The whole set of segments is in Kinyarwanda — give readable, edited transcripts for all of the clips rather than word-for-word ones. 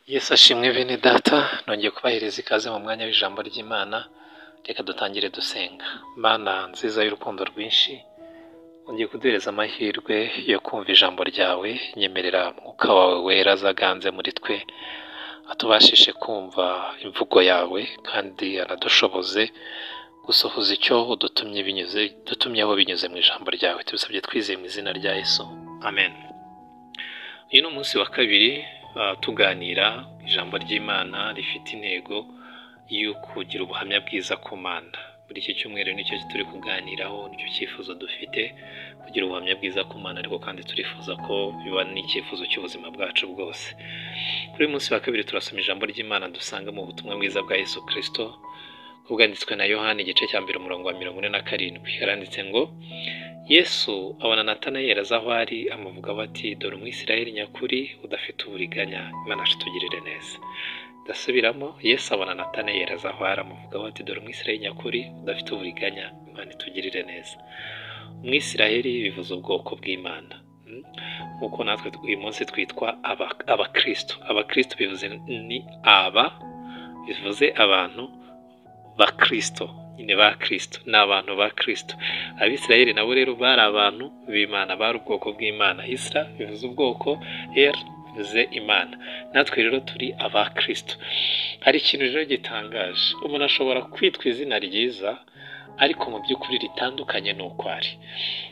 Yesu ashimwe bene data, nongeye kubahereza ikaze mu mwanya w'ijambo ry'Imana. Reka dutangire dusenga. Mana nziza y'urukundo rwinshi, nongeye kuduhereza amahirwe yo kumva ijambo ryawe. Nyemerera mwuka wawe wera azaganze muri twe, atubashishe kumva imvugo yawe kandi anadushoboze gusohoza icyo dutumyeho binyuze mu ijambo ryawe. Tubisabye twizeye mu izina rya Yesu, amen. Uyu ni umunsi wa kabiri tuganira ijambo ry'Imana rifite intego yo kugira ubuhamya bwiza ku Mana. Muri iki cyumweru nicyo turi kuganiraho, nicyo cyifuzo dufite, kugira ubuhamya bwiza ku Mana, ariko kandi turifuza ko biba n'icyifuzo cy'ubuzima bwacu bwose. Kuri uyu munsi wa kabiri turasoma ijambo ry'Imana dusanga mu butumwa bwiza bwa Yesu Kristo bwanditswe na Yohana igice cya 1 umurongo wa 47. Haranditse ngo Yesu abona Natanayeli aza aho ari, amuvugaho ati dore umwisirayeli nyakuri udafite uburiganya, Imana atugirire neza. Ndasubiramo, Yesu abona Natanayeli aza aho ari, amuvugaho ati dore umwisirayeli nyakuri udafite uburiganya, Imana itugirire neza. Umwisirayeli bivuze ubwoko bw'Imana, nk'uko natwe uyu munsi twitwa abakristo. Abakristo bivuze bivuze abantu ba Kristo, nyine ba Kristo, ni abantu ba Kristo. Abisirayeli nabo rero bari abantu b'Imana, bari ubwoko bw'Imana. Isra bivuze ubwoko, bivuze Imana. Natwe rero turi aba Kristo. Hari ikintu rero gitangaje, umuntu ashobora kwitwa izina ryiza ariko mu by'ukuri ritandukanye n'uko ari.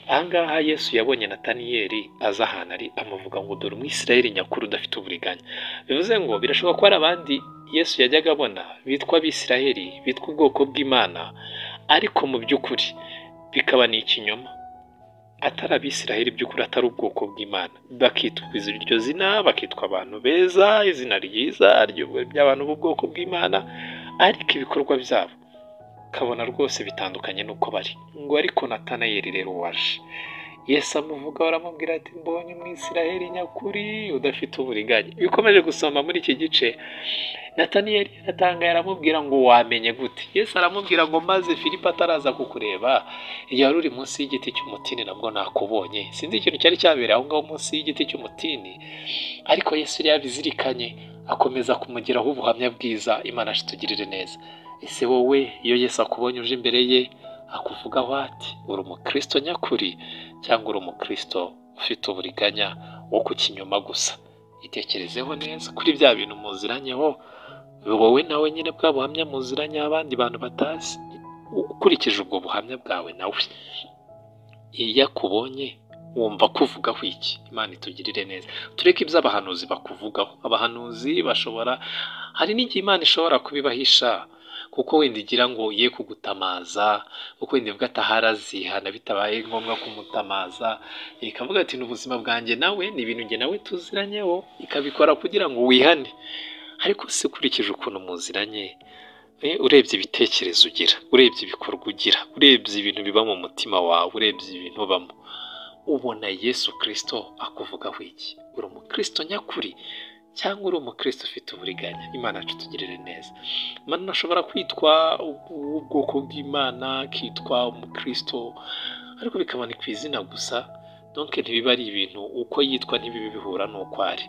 Ahangaha Yesu yabonye Natanayeli aza ahantu ari, amuvuga ngo dore umwisirayeli nyakuri udafite uburiganya. Bivuze ngo birashoboka ko hari abandi Yesu yajyaga abona bitwa abisirayeli, bitwa ubwoko bw'Imana, ariko mu by'ukuri bikaba ni ikinyoma, atari abisirayeli by'ukuri, atari ubwoko bw'Imana. Bakitwa iryo zina, bakitwa abantu beza, izina ryiza ry'abantu b'ubwoko bw'Imana, ariko ibikorwa byabo kabona rwose bitandukanye n'uko bari. Ngo ariko Natanayeli rero waje, Yesu amuvuga, aramubwira ati mbonye umwisirayeli nyakuri udafite uburiganya. Bikomeje gusoma muri iki gice, Natanayeli atangaye, aramubwira ngo wamenye gute? Yesu aramubwira ngo maze Filipo ataraza kukureba, yari uri munsi y'igiti cy'umutini nabwo nakubonye. Sinzi ikintu cyari cyabereye aho ngaho munsi y'igiti cy'umutini, ariko Yesu yari yabizirikanye, akomeza kumugiraho ubuhamya bwiza. Imana itugirire neza. Ese wowe iyo Yesu akubonye uje imbere ye akuvugaho ati uri umukristo nyakuri, cyangwa uri umukristo ufite uburiganya wo ku kinyoma gusa? Itekerezeho neza kuri bya bintu muziranyeho, wowe nawe nyine bwa buhamya muziranye abandi bantu batazi. Ukurikije ubwo buhamya bwawe, nawe iyo akubonye wumva kuvugaho iki? Imana itugirire neza. Tureke ibyo abahanuzi bakuvugaho. Abahanuzi hari n'igihe Imana ishobora kubibahisha, kuko wenda igira ngo ye kugutamaza, kuko wenda ivuga ati harazihana bitabaye ngombwa kumutamaza, ikavuga ati n'ubuzima bwanjye nawe ni ibintu njye nawe tuziranyeho, ikabikora kugira ngo wihane. Ariko se ukurikije ukuntu muziranye, urebye ibitekerezo ugira, urebye ibikorwa ugira, urebye ibintu biba mu mutima wawe, urebye ibintu ubamo, ubona Yesu Kristo akuvugaho iki? Uri umukristo nyakuri, cyangwa uri umukristo ufite uburiganya? Imana itugirire neza. Umuntu ashobora kwitwa ubwoko bw'Imana, akitwa umukristo, ariko bikaba ni ku izina gusa. Donc ntibiba ari ibintu, uko yitwa ntibibe bihura n'uko ari.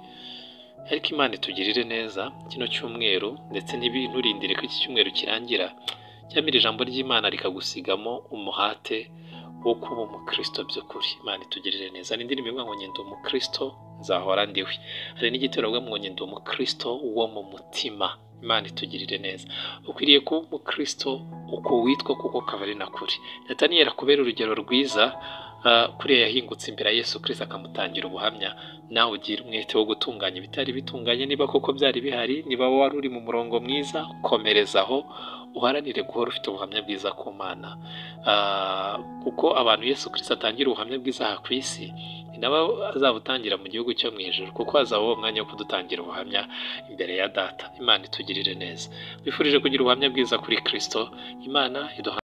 Ariko Imana itugirire neza. Kino cyumweru, ndetse nturindire ko iki cyumweru kirangira, cyangwa ijambo ry'Imana rikagusigamo umuhate wo kuba umukristo by'ukuri. Imana itugirire neza. Ni indirimbo ivuga ngo ngende umukristo nzahora ndiwe. Hari n'igitero bavuga ngo ngende umukristo wo mu mutima. Imana itugirire neza. Ukwiriye kuba umukristo uko witwa, kuko kaba ari na kuri. Natanayeli akubera urugero rwiza, kuriya yahingutse imbere ya Yesu Kristo akamutangira ubuhamya. Nawe ugira umwete wo gutunganya ibitari bitunganye, niba koko byari bihari, niba wari uri mu murongo mwiza, komerezaho, uharanire guhora ufite ubuhamya bwiza ku Mana. Kuko abantu Yesu Kristo atangira ubuhamya bwiza aha ku isi, ni nabo azabutangira mu gihugu cyo mu ijuru, kuko hazaba uwo mwanya wo kudutangira ubuhamya imbere ya Data. Imana itugirire neza. Bifurije kugira ubuhamya bwiza kuri Kristo. Imana iduha